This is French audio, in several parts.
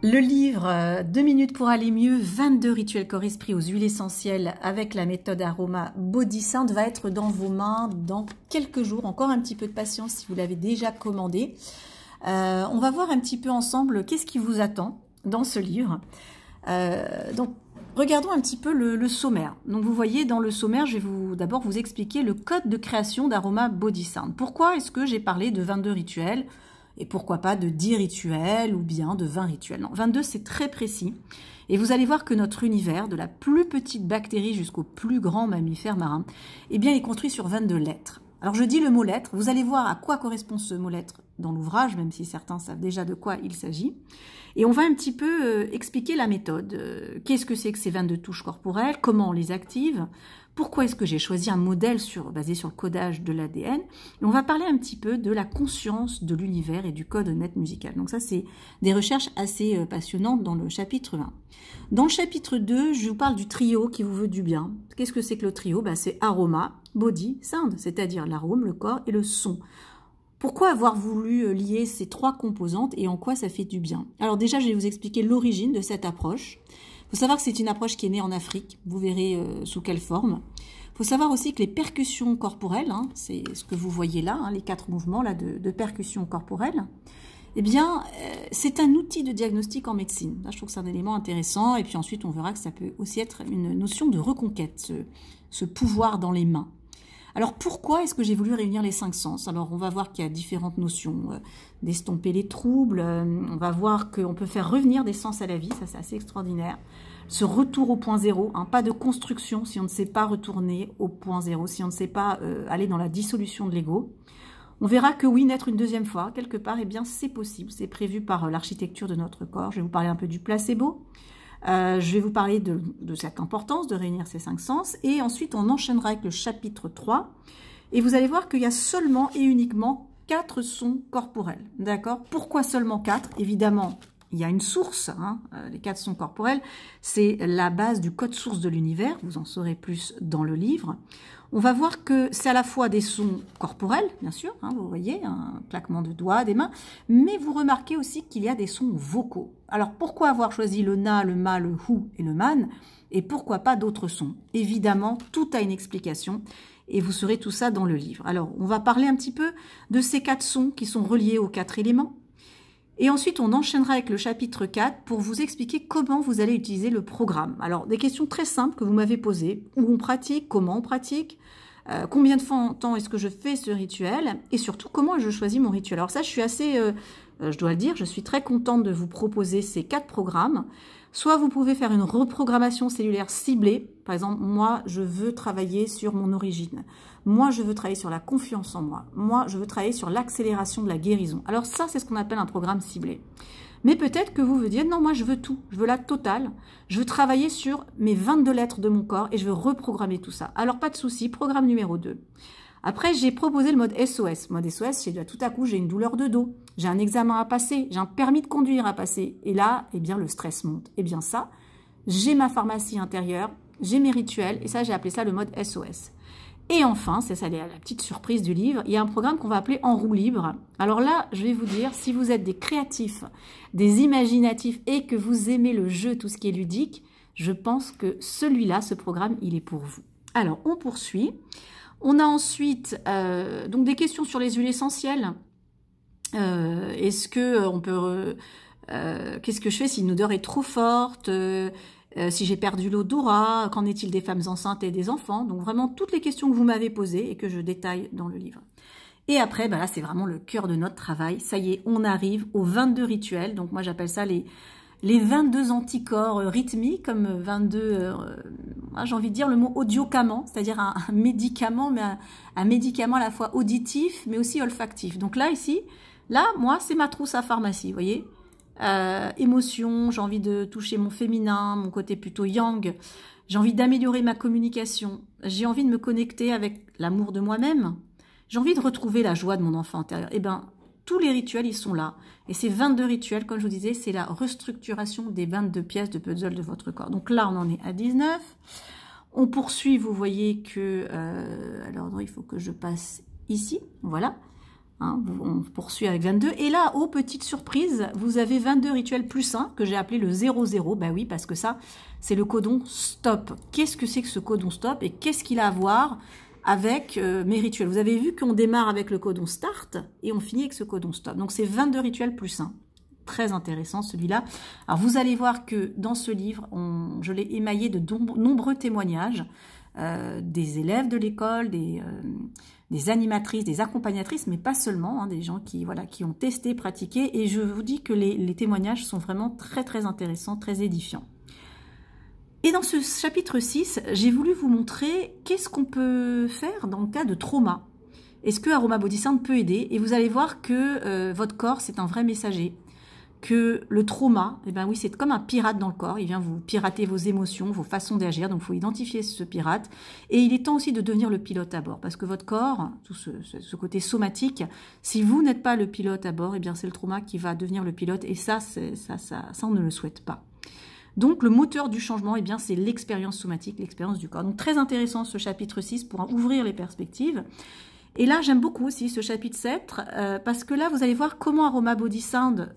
Le livre 2 minutes pour aller mieux, 22 rituels corps-esprit aux huiles essentielles avec la méthode Aroma Body Sound va être dans vos mains dans quelques jours. Encore un petit peu de patience si vous l'avez déjà commandé. On va voir un petit peu ensemble qu'est-ce qui vous attend dans ce livre. Donc, regardons un petit peu le sommaire. Donc, vous voyez, dans le sommaire, je vais d'abord vous expliquer le code de création d'Aroma Body Sound. Pourquoi est-ce que j'ai parlé de 22 rituels ? Et pourquoi pas de 10 rituels ou bien de 20 rituels. Non, 22 c'est très précis. Et vous allez voir que notre univers, de la plus petite bactérie jusqu'au plus grand mammifère marin, eh bien, est construit sur 22 lettres. Alors je dis le mot lettre, vous allez voir à quoi correspond ce mot lettre dans l'ouvrage, même si certains savent déjà de quoi il s'agit. Et on va un petit peu expliquer la méthode. Qu'est-ce que c'est que ces 22 touches corporelles? Comment on les active? Pourquoi est-ce que j'ai choisi un modèle basé sur le codage de l'ADN? Et on va parler un petit peu de la conscience de l'univers et du code net musical. Donc ça, c'est des recherches assez passionnantes dans le chapitre 1. Dans le chapitre 2, je vous parle du trio qui vous veut du bien. Qu'est-ce que c'est que le trio? C'est Aroma, Body, Sound, c'est-à-dire l'arôme, le corps et le son. Pourquoi avoir voulu lier ces trois composantes et en quoi ça fait du bien? Alors déjà, je vais vous expliquer l'origine de cette approche. Il faut savoir que c'est une approche qui est née en Afrique. Vous verrez sous quelle forme. Il faut savoir aussi que les percussions corporelles, c'est ce que vous voyez là, les 4 mouvements là, de percussions corporelles, eh bien, c'est un outil de diagnostic en médecine. Là, je trouve que c'est un élément intéressant. Et puis ensuite, on verra que ça peut aussi être une notion de reconquête, ce pouvoir dans les mains. Alors, pourquoi est-ce que j'ai voulu réunir les 5 sens? Alors, on va voir qu'il y a différentes notions. D'estomper les troubles, on va voir qu'on peut faire revenir des sens à la vie, ça c'est assez extraordinaire. Ce retour au point zéro, pas de construction si on ne sait pas retourner au point zéro, si on ne sait pas aller dans la dissolution de l'ego. On verra que oui, naître une deuxième fois, quelque part, eh bien c'est possible, c'est prévu par l'architecture de notre corps. Je vais vous parler un peu du placebo. Je vais vous parler de cette importance de réunir ces 5 sens. Et ensuite, on enchaînera avec le chapitre 3. Et vous allez voir qu'il y a seulement et uniquement 4 sons corporels. D'accord? Pourquoi seulement 4? Évidemment, il y a une source. Les 4 sons corporels, c'est la base du code source de l'univers. Vous en saurez plus dans le livre. On va voir que c'est à la fois des sons corporels, bien sûr, vous voyez, un claquement de doigts, des mains, mais vous remarquez aussi qu'il y a des sons vocaux. Alors, pourquoi avoir choisi le na, le ma, le hu et le man, et pourquoi pas d'autres sons? Évidemment, tout a une explication, et vous saurez tout ça dans le livre. Alors, on va parler un petit peu de ces 4 sons qui sont reliés aux 4 éléments, et ensuite, on enchaînera avec le chapitre 4 pour vous expliquer comment vous allez utiliser le programme. Alors, des questions très simples que vous m'avez posées. Où on pratique? Comment on pratique? Combien de temps est-ce que je fais ce rituel? Et surtout, comment je choisis mon rituel? Alors ça, je suis assez, je dois le dire, je suis très contente de vous proposer ces 4 programmes. Soit vous pouvez faire une reprogrammation cellulaire ciblée. Par exemple, moi, je veux travailler sur mon origine. Moi, je veux travailler sur la confiance en moi. Moi, je veux travailler sur l'accélération de la guérison. Alors ça, c'est ce qu'on appelle un programme ciblé. Mais peut-être que vous vous dites, non, moi, je veux tout. Je veux la totale. Je veux travailler sur mes 22 lettres de mon corps et je veux reprogrammer tout ça. Alors, pas de souci. Programme numéro 2. Après, j'ai proposé le mode SOS. Mode SOS, c'est tout à coup, j'ai une douleur de dos, j'ai un examen à passer, j'ai un permis de conduire à passer. Et là, eh bien, le stress monte. Eh bien ça, j'ai ma pharmacie intérieure, j'ai mes rituels, et ça, j'ai appelé ça le mode SOS. Et enfin, c'est ça la petite surprise du livre, il y a un programme qu'on va appeler En roue libre. Alors là, je vais vous dire, si vous êtes des créatifs, des imaginatifs, et que vous aimez le jeu, tout ce qui est ludique, je pense que celui-là, ce programme, il est pour vous. Alors, on poursuit. On a ensuite donc des questions sur les huiles essentielles. Est-ce que on peut qu'est-ce que je fais si une odeur est trop forte, si j'ai perdu l'odorat, qu'en est-il des femmes enceintes et des enfants? Donc vraiment toutes les questions que vous m'avez posées et que je détaille dans le livre. Et après, là c'est vraiment le cœur de notre travail. Ça y est, on arrive aux 22 rituels. Donc moi j'appelle ça les 22 anticorps rythmiques, comme 22, j'ai envie de dire le mot audiocament, c'est-à-dire un médicament, mais un médicament à la fois auditif, mais aussi olfactif. Donc là, ici, moi, c'est ma trousse à pharmacie, vous voyez. Émotion, j'ai envie de toucher mon féminin, mon côté plutôt yang. J'ai envie d'améliorer ma communication. J'ai envie de me connecter avec l'amour de moi-même. J'ai envie de retrouver la joie de mon enfant intérieur. Eh bien, tous les rituels, ils sont là. Et ces 22 rituels, comme je vous disais, c'est la restructuration des 22 pièces de puzzle de votre corps. Donc là, on en est à 19. On poursuit, vous voyez que... alors, il faut que je passe ici. Voilà. Hein, on poursuit avec 22. Et là, oh, petite surprise, vous avez 22 rituels plus 1, que j'ai appelé le 00. Ben oui, parce que ça, c'est le codon stop. Qu'est-ce que c'est que ce codon stop et qu'est-ce qu'il a à voir avec mes rituels? Vous avez vu qu'on démarre avec le codon start et on finit avec ce codon stop. Donc, c'est 22 rituels plus 1. Très intéressant celui-là. Alors, vous allez voir que dans ce livre, je l'ai émaillé de nombreux témoignages des élèves de l'école, des animatrices, des accompagnatrices, mais pas seulement, hein, des gens qui, voilà, qui ont testé, pratiqué, et je vous dis que les témoignages sont vraiment très très intéressants, très édifiants. Et dans ce chapitre 6, j'ai voulu vous montrer qu'est-ce qu'on peut faire dans le cas de trauma. Est-ce que Aroma Body Sound peut aider? Et vous allez voir que votre corps, c'est un vrai messager. Que le trauma, eh ben oui, c'est comme un pirate dans le corps. Il vient vous pirater vos émotions, vos façons d'agir. Donc, il faut identifier ce pirate. Et il est temps aussi de devenir le pilote à bord. Parce que votre corps, tout ce côté somatique, si vous n'êtes pas le pilote à bord, eh bien, c'est le trauma qui va devenir le pilote. Et ça, on ne le souhaite pas. Donc, le moteur du changement, eh bien, c'est l'expérience somatique, l'expérience du corps. Donc, très intéressant ce chapitre 6 pour ouvrir les perspectives. Et là, j'aime beaucoup aussi ce chapitre 7, parce que là, vous allez voir comment Aroma Body Sound,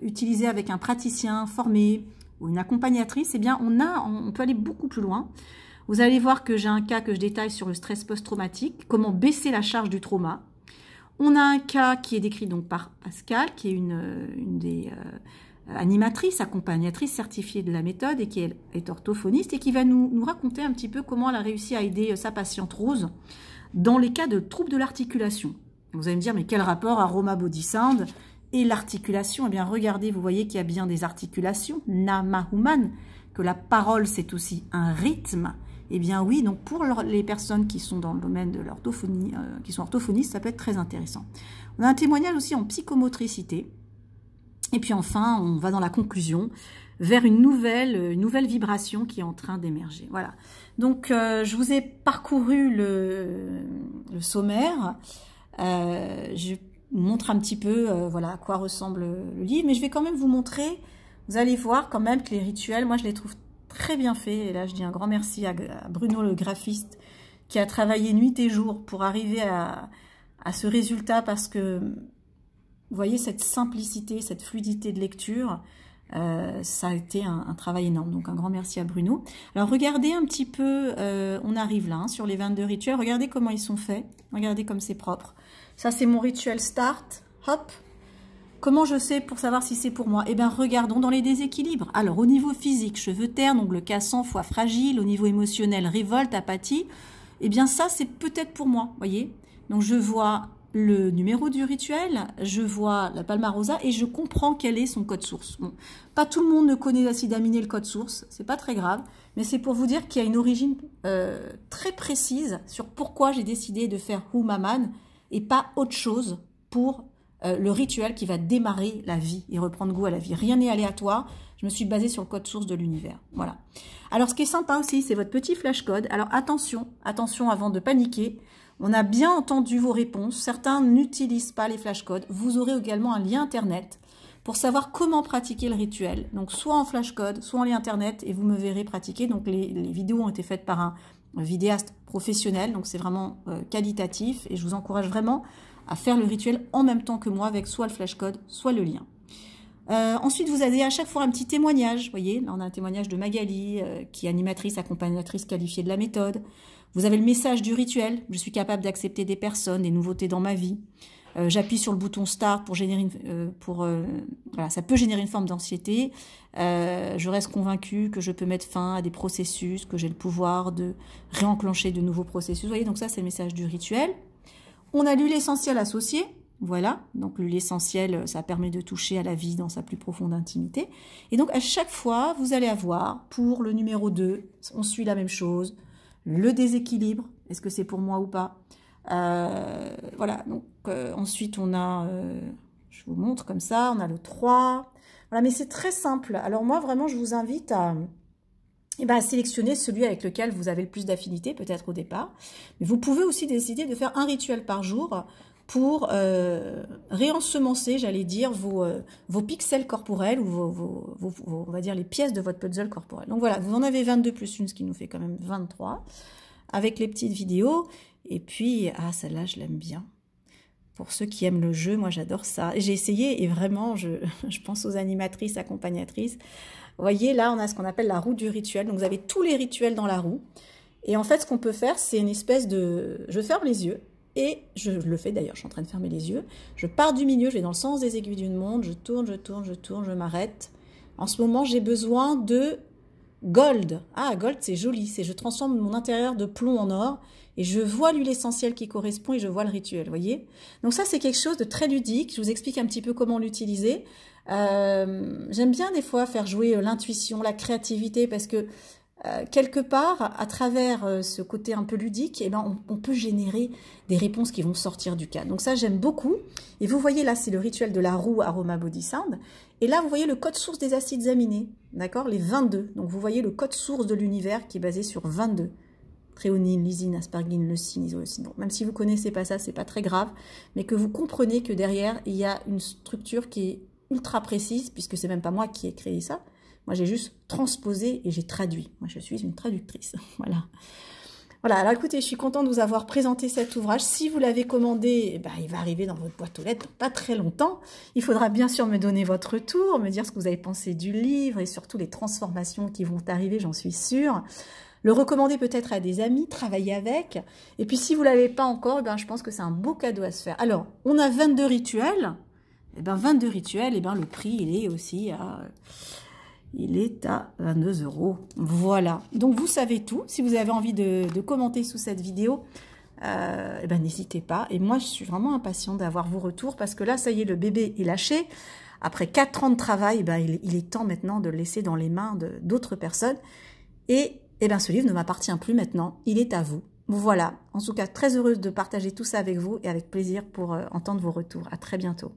utilisé avec un praticien formé ou une accompagnatrice, eh bien, on peut aller beaucoup plus loin. Vous allez voir que j'ai un cas que je détaille sur le stress post-traumatique, comment baisser la charge du trauma. On a un cas qui est décrit donc par Pascal, qui est une des animatrices, accompagnatrices certifiée de la méthode et qui est orthophoniste et qui va nous raconter un petit peu comment elle a réussi à aider sa patiente Rose dans les cas de troubles de l'articulation. Vous allez me dire, mais quel rapport Aroma Body Sound et l'articulation? Eh bien, regardez, vous voyez qu'il y a bien des articulations, Namahuman, que la parole, c'est aussi un rythme. Eh bien oui, donc pour les personnes qui sont dans le domaine de l'orthophonie, qui sont orthophonistes, ça peut être très intéressant. On a un témoignage aussi en psychomotricité. Et puis enfin, on va dans la conclusion, vers une nouvelle vibration qui est en train d'émerger. Voilà. Donc, je vous ai parcouru le sommaire. Je vous montre un petit peu voilà, à quoi ressemble le livre. Mais je vais quand même vous montrer, vous allez voir quand même que les rituels, moi je les trouve très bien faits. Et là, je dis un grand merci à Bruno, le graphiste, qui a travaillé nuit et jour pour arriver à ce résultat. Parce que, vous voyez, cette simplicité, cette fluidité de lecture, ça a été un travail énorme, donc un grand merci à Bruno. Alors regardez un petit peu, on arrive là, hein, sur les 22 rituels, regardez comment ils sont faits, regardez comme c'est propre. Ça c'est mon rituel start, hop. Comment je sais pour savoir si c'est pour moi? Eh bien regardons dans les déséquilibres. Alors au niveau physique, cheveux ternes, ongles cassants, foie fragile, au niveau émotionnel, révolte, apathie, eh bien ça c'est peut-être pour moi, voyez. Donc je vois le numéro du rituel, je vois la palmarosa et je comprends quel est son code source. Bon, pas tout le monde ne connaît l'acide aminé, le code source, c'est pas très grave, mais c'est pour vous dire qu'il y a une origine très précise sur pourquoi j'ai décidé de faire Humaman et pas autre chose pour le rituel qui va démarrer la vie et reprendre goût à la vie. Rien n'est aléatoire, je me suis basée sur le code source de l'univers. Voilà. Alors ce qui est sympa aussi, c'est votre petit flashcode. Alors attention, attention avant de paniquer. On a bien entendu vos réponses. Certains n'utilisent pas les flashcodes. Vous aurez également un lien internet pour savoir comment pratiquer le rituel. Donc, soit en flashcode, soit en lien internet, et vous me verrez pratiquer. Donc, les vidéos ont été faites par un vidéaste professionnel. Donc, c'est vraiment qualitatif. Et je vous encourage vraiment à faire le rituel en même temps que moi avec soit le flashcode, soit le lien. Ensuite, vous avez à chaque fois un petit témoignage. Vous voyez, là, on a un témoignage de Magali, qui est animatrice, accompagnatrice qualifiée de la méthode. Vous avez le message du rituel. Je suis capable d'accepter des personnes, des nouveautés dans ma vie. J'appuie sur le bouton Start pour générer voilà, ça peut générer une forme d'anxiété. Je reste convaincue que je peux mettre fin à des processus, que j'ai le pouvoir de réenclencher de nouveaux processus. Vous voyez, donc ça, c'est le message du rituel. On a l'huile essentielle associée. Voilà, donc l'huile essentielle, ça permet de toucher à la vie dans sa plus profonde intimité. Et donc, à chaque fois, vous allez avoir, pour le numéro 2, on suit la même chose. Le déséquilibre, est-ce que c'est pour moi ou pas? Voilà, donc ensuite on a, je vous montre comme ça, on a le 3. Voilà, mais c'est très simple. Alors moi, vraiment, je vous invite à sélectionner celui avec lequel vous avez le plus d'affinité, peut-être au départ. Mais vous pouvez aussi décider de faire un rituel par jour pour réensemencer, j'allais dire, vos pixels corporels ou on va dire les pièces de votre puzzle corporel. Donc voilà, vous en avez 22 plus une, ce qui nous fait quand même 23, avec les petites vidéos. Et puis, ah, celle-là, je l'aime bien. Pour ceux qui aiment le jeu, moi j'adore ça. J'ai essayé et vraiment, je pense aux animatrices, accompagnatrices. Vous voyez, là, on a ce qu'on appelle la roue du rituel. Donc, vous avez tous les rituels dans la roue. Et en fait, ce qu'on peut faire, c'est une espèce de... Je ferme les yeux. Et je le fais d'ailleurs, je suis en train de fermer les yeux. Je pars du milieu, je vais dans le sens des aiguilles d'une montre. Je tourne, je tourne, je tourne, je m'arrête. En ce moment, j'ai besoin de gold. Ah, gold, c'est joli. Je transforme mon intérieur de plomb en or. Et je vois l'huile essentielle qui correspond et je vois le rituel, vous voyez. Donc ça, c'est quelque chose de très ludique. Je vous explique un petit peu comment l'utiliser. J'aime bien des fois faire jouer l'intuition, la créativité, parce que quelque part, à travers ce côté un peu ludique, eh ben, on peut générer des réponses qui vont sortir du cadre. Donc ça, j'aime beaucoup. Et vous voyez là, c'est le rituel de la roue Aroma Body Sound. Et là, vous voyez le code source des acides aminés, d'accord, les 22. Donc vous voyez le code source de l'univers qui est basé sur 22. Tréonine, lysine, aspargine, leucine, isoleucine. Bon, même si vous ne connaissez pas ça, c'est pas très grave, mais que vous comprenez que derrière, il y a une structure qui est ultra précise, puisque c'est même pas moi qui ai créé ça. Moi, j'ai juste transposé et j'ai traduit. Moi, je suis une traductrice. Voilà. Voilà, alors écoutez, je suis contente de vous avoir présenté cet ouvrage. Si vous l'avez commandé, eh ben, il va arriver dans votre boîte aux lettres pas très longtemps. Il faudra bien sûr me donner votre retour, me dire ce que vous avez pensé du livre et surtout les transformations qui vont arriver, j'en suis sûre. Le recommander peut-être à des amis, travailler avec. Et puis si vous ne l'avez pas encore, eh ben, je pense que c'est un beau cadeau à se faire. Alors, on a 22 rituels. Eh ben, 22 rituels, eh ben, le prix, il est aussi à... Il est à 22 €. Voilà. Donc, vous savez tout. Si vous avez envie de commenter sous cette vidéo, eh ben, n'hésitez pas. Et moi, je suis vraiment impatiente d'avoir vos retours parce que là, ça y est, le bébé est lâché. Après 4 ans de travail, eh ben, il est temps maintenant de le laisser dans les mains d'autres personnes. Et eh bien, ce livre ne m'appartient plus maintenant. Il est à vous. Voilà. En tout cas, très heureuse de partager tout ça avec vous et avec plaisir pour entendre vos retours. À très bientôt.